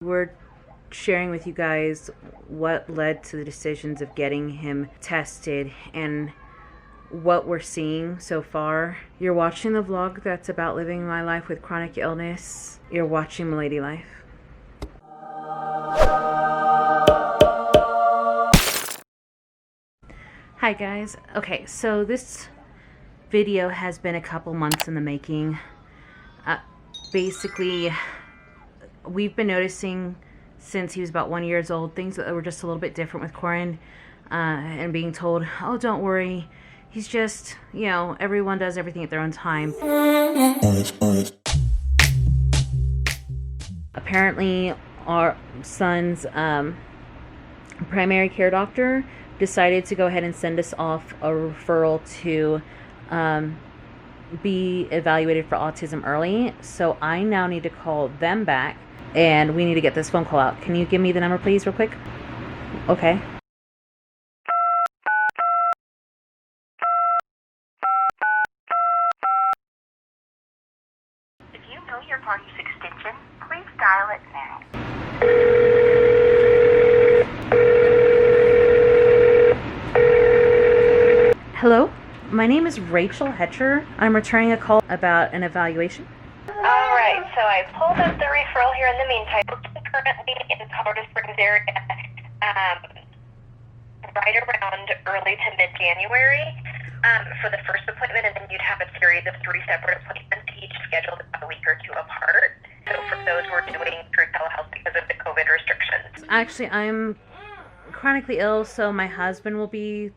We're sharing with you guys what led to the decisions of getting him tested and what we're seeing so far. You're watching the vlog that's about living my life with chronic illness. You're watching Milady Life. Hi guys. Okay, so this video has been a couple months in the making. Basically, we've been noticing since he was about 1 year old things that were just a little bit different with Corin, and being told, oh, don't worry, he's just, you know, everyone does everything at their own time. Apparently our son's primary care doctor decided to go ahead and send us off a referral to be evaluated for autism early. So I now need to call them back and we need to get this phone call out. Can you give me the number please real quick? Okay. If you know your party's extension, please dial it now. Hello? My name is Rachel Hetcher. I'm returning a call about an evaluation. Alright, so I pulled up the referral here in the meantime. We're currently in Colorado Springs area, right around early to mid-January for the first appointment, and then you'd have a series of 3 separate appointments, each scheduled about a week or 2 apart. So for those, we're doing through telehealth because of the COVID restrictions. Actually, I'm chronically ill, so my husband will be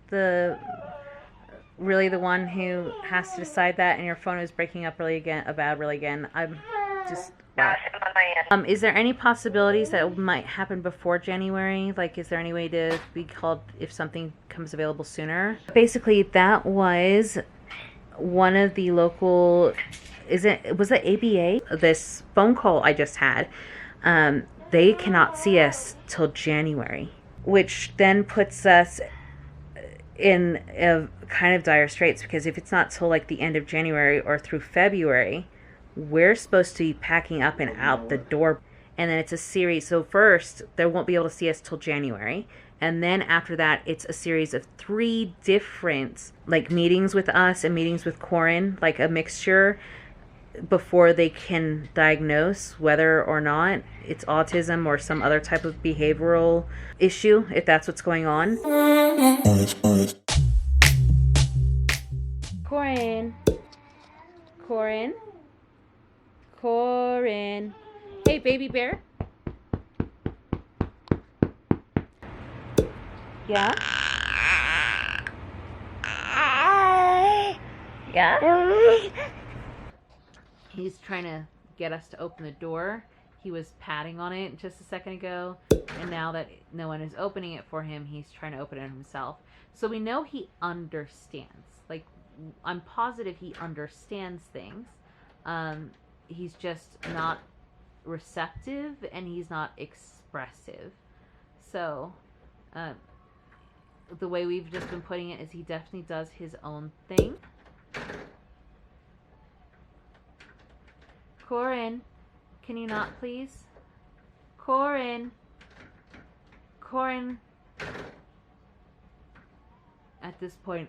really the one who has to decide that, and your phone is breaking up really again. I'm just... Wow. Is there any possibilities that it might happen before January? Like, is there any way to be called if something comes available sooner? Basically, that was one of the local... was it ABA? This phone call I just had. They cannot see us till January, which then puts us in a kind of dire straits, because if it's not till like the end of January or through February, we're supposed to be packing up and out the door. And then it's a series. So first, they won't be able to see us till January. And then after that, it's a series of 3 different like meetings with us and meetings with Corin, like a mixture, before they can diagnose whether or not it's autism or some other type of behavioral issue, if that's what's going on. Corin. Hey, baby bear. Yeah? Yeah? He's trying to get us to open the door. He was patting on it just a second ago, and now that no one is opening it for him, he's trying to open it himself. So we know he understands. Like, I'm positive he understands things. He's just not receptive, and he's not expressive. So, the way we've just been putting it is he definitely does his own thing. Corin, can you not please? Corin. At this point.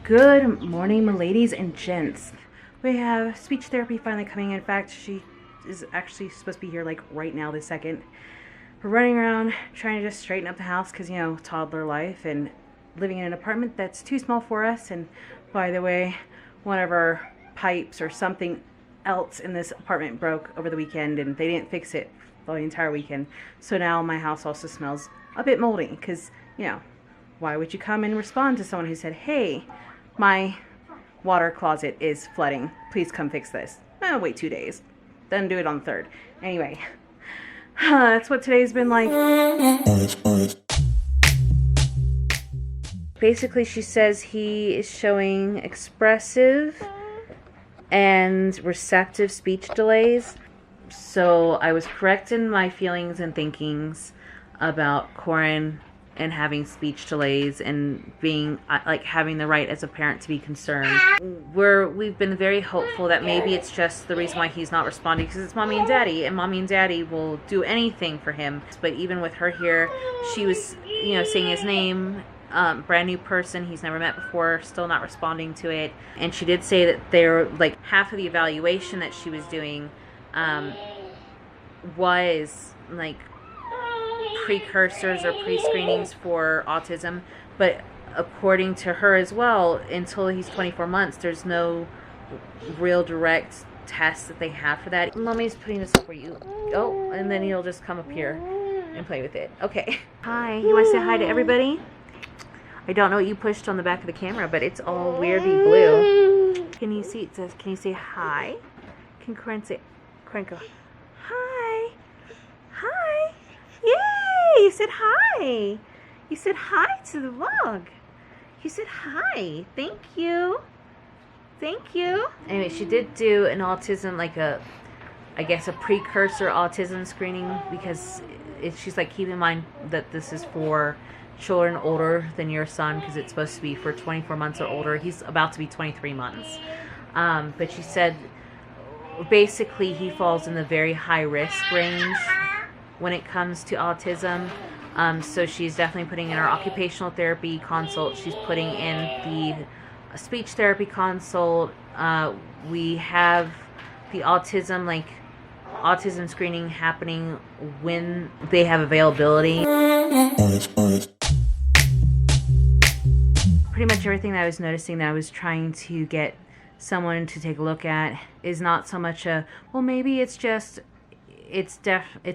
Good morning, my ladies and gents. We have speech therapy finally coming in. In fact, she is actually supposed to be here like right now this second. We're running around trying to just straighten up the house because, you know, toddler life and living in an apartment that's too small for us. And by the way, one of our pipes or something else in this apartment broke over the weekend, and they didn't fix it for the entire weekend. So now my house also smells a bit moldy because, you know, why would you come and respond to someone who said, hey, my water closet is flooding, please come fix this? Wait 2 days, then do it on the 3rd. Anyway, that's what today's been like. Basically, she says he is showing expressive and receptive speech delays. So I was correct in my feelings and thinkings about Corin and having speech delays and being like having the right as a parent to be concerned. We've been very hopeful that maybe it's just the reason why he's not responding because it's mommy and daddy will do anything for him. But even with her here, she was, saying his name, brand new person he's never met before, still not responding to it. And she did say that they're like half of the evaluation that she was doing was like precursors or pre-screenings for autism, but according to her as well, until he's 24 months, there's no real direct test that they have for that. Mommy's putting this up for you. Oh, and then he'll just come up here and play with it. Okay. Hi, you want to say hi to everybody? I don't know what you pushed on the back of the camera, but it's all weirdly blue. Can you see? It says, can you say hi? Can Corinne go, hi? Hi? Yay! You said hi. You said hi to the vlog. You said hi. Thank you. Thank you. Anyway, she did do an autism, like a precursor autism screening because she's like, keep in mind that this is for children older than your son because it's supposed to be for 24 months or older. He's about to be 23 months. But she said basically he falls in the very high risk range when it comes to autism. So she's definitely putting in our occupational therapy consult. She's putting in the speech therapy consult. We have the autism screening happening when they have availability. Pretty much everything that I was noticing that I was trying to get someone to take a look at is not so much maybe it's just it's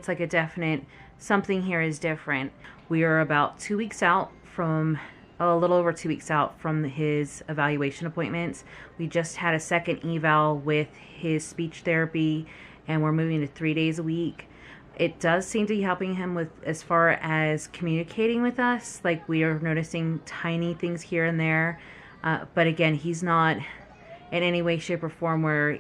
like a definite something here is different. We are about 2 weeks out from a little over 2 weeks out from his evaluation appointments. We just had a second eval with his speech therapy and we're moving to 3 days a week. It does seem to be helping him with as far as communicating with us. Like we are noticing tiny things here and there. But again, he's not in any way, shape, or form where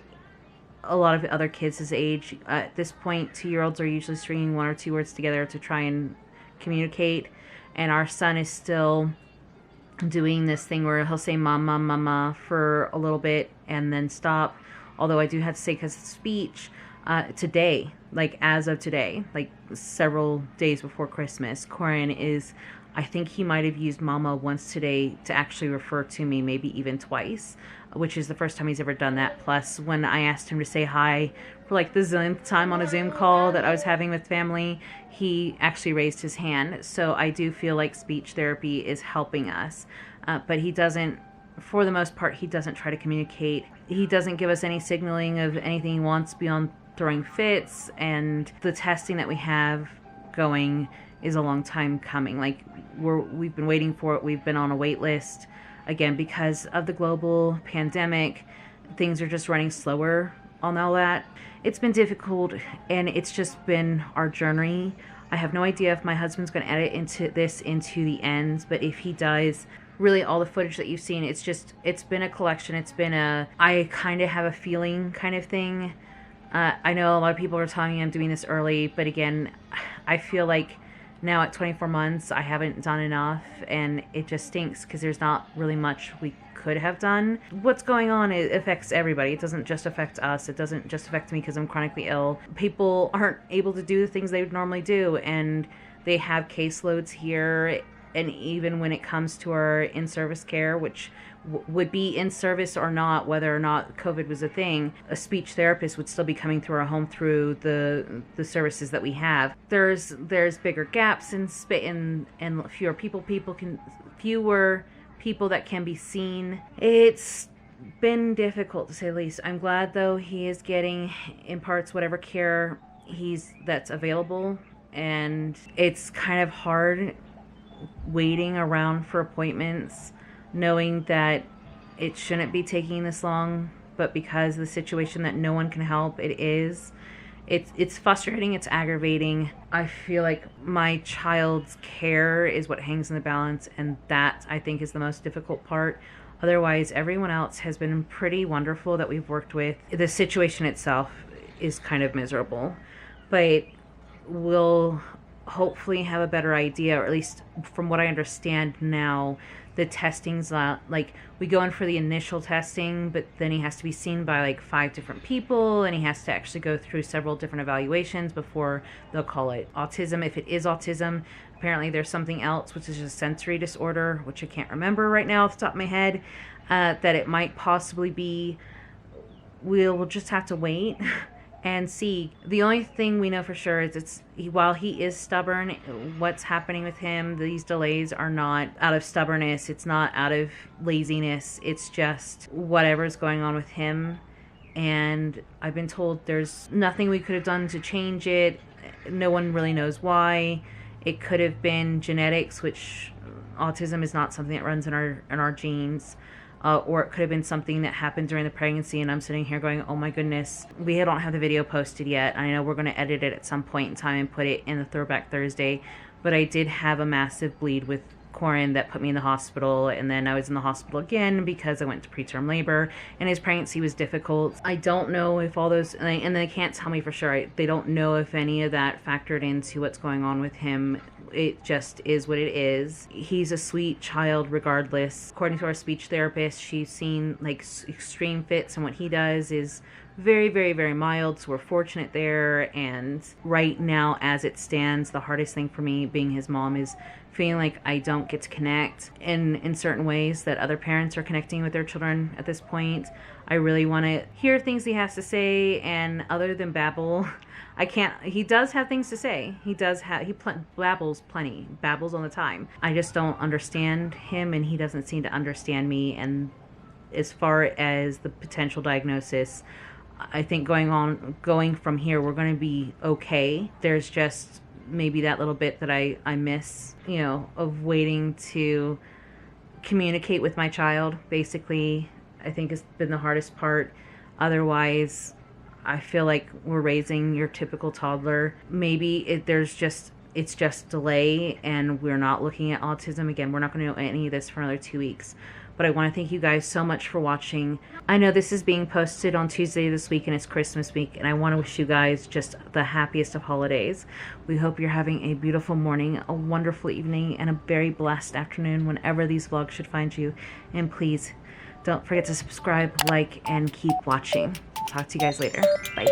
a lot of other kids his age. At this point, 2-year-olds are usually stringing 1 or 2 words together to try and communicate. And our son is still doing this thing where he'll say mama, mama for a little bit and then stop. Although I do have to say, because of speech, today, like as of today, like several days before Christmas, Corin is, I think he might have used mama once today to actually refer to me, maybe even twice, which is the first time he's ever done that. Plus, when I asked him to say hi for like the zillionth time on a Zoom call that I was having with family, he actually raised his hand. So I do feel like speech therapy is helping us. But he doesn't, for the most part, he doesn't try to communicate. He doesn't give us any signaling of anything he wants beyond throwing fits, and the testing that we have going is a long time coming. Like we've been waiting for it. We've been on a wait list. Again, because of the global pandemic, things are just running slower on all that. It's been difficult, and it's just been our journey. I have no idea if my husband's going to edit into the ends, but if he does, really all the footage that you've seen, it's been a collection. It's been I kind of have a feeling kind of thing. I know a lot of people are telling me I'm doing this early, but again, I feel like now at 24 months, I haven't done enough, and it just stinks because there's not really much we could have done. What's going on, it affects everybody. It doesn't just affect us. It doesn't just affect me because I'm chronically ill. People aren't able to do the things they would normally do, and they have caseloads here. And even when it comes to our in-service care, which would be in service or not, whether or not COVID was a thing, a speech therapist would still be coming through our home through the services that we have. There's bigger gaps in fewer people that can be seen. It's been difficult to say the least. I'm glad though he is getting in parts whatever care that's available, and it's kind of hard waiting around for appointments knowing that it shouldn't be taking this long, but because of the situation that no one can help, it's frustrating, it's aggravating. I feel like my child's care is what hangs in the balance, and that I think is the most difficult part. Otherwise, everyone else has been pretty wonderful that we've worked with. The situation itself is kind of miserable, but we'll hopefully have a better idea, or at least from what I understand now, the testing's not, like, we go in for the initial testing, but then he has to be seen by like 5 different people, and he has to actually go through several different evaluations before they'll call it autism. If it is autism, apparently there's something else, which is a sensory disorder, which I can't remember right now off the top of my head, that it might possibly be. We'll just have to wait and see. The only thing we know for sure is while he is stubborn, what's happening with him, these delays are not out of stubbornness, it's not out of laziness, it's just whatever's going on with him. And I've been told there's nothing we could have done to change it. No one really knows why. It could have been genetics, which autism is not something that runs in our genes. Or it could have been something that happened during the pregnancy, and I'm sitting here going, oh my goodness. We don't have the video posted yet. I know we're going to edit it at some point in time and put it in the Throwback Thursday, but I did have a massive bleed with Corin that put me in the hospital, and then I was in the hospital again because I went to preterm labor, and his pregnancy was difficult. I don't know if all those, and they can't tell me for sure. They don't know if any of that factored into what's going on with him. It just is what it is. He's a sweet child regardless. According to our speech therapist, she's seen like extreme fits, and what he does is very, very, very mild, so we're fortunate there. And right now, as it stands, the hardest thing for me, being his mom, is feeling like I don't get to connect in certain ways that other parents are connecting with their children at this point. I really want to hear things he has to say, and other than babble, I can't. He does have things to say. He babbles plenty, babbles all the time. I just don't understand him, and he doesn't seem to understand me. And as far as the potential diagnosis, I think going from here, we're going to be okay. There's just maybe that little bit that I miss, of waiting to communicate with my child, basically. I think has been the hardest part. Otherwise, I feel like we're raising your typical toddler. Maybe it's just delay, and we're not looking at autism. Again, we're not going to know any of this for another 2 weeks. But I want to thank you guys so much for watching. I know this is being posted on Tuesday this week, and it's Christmas week, and I want to wish you guys just the happiest of holidays. We hope you're having a beautiful morning, a wonderful evening, and a very blessed afternoon whenever these vlogs should find you. And please, don't forget to subscribe, like, and keep watching. Talk to you guys later. Bye.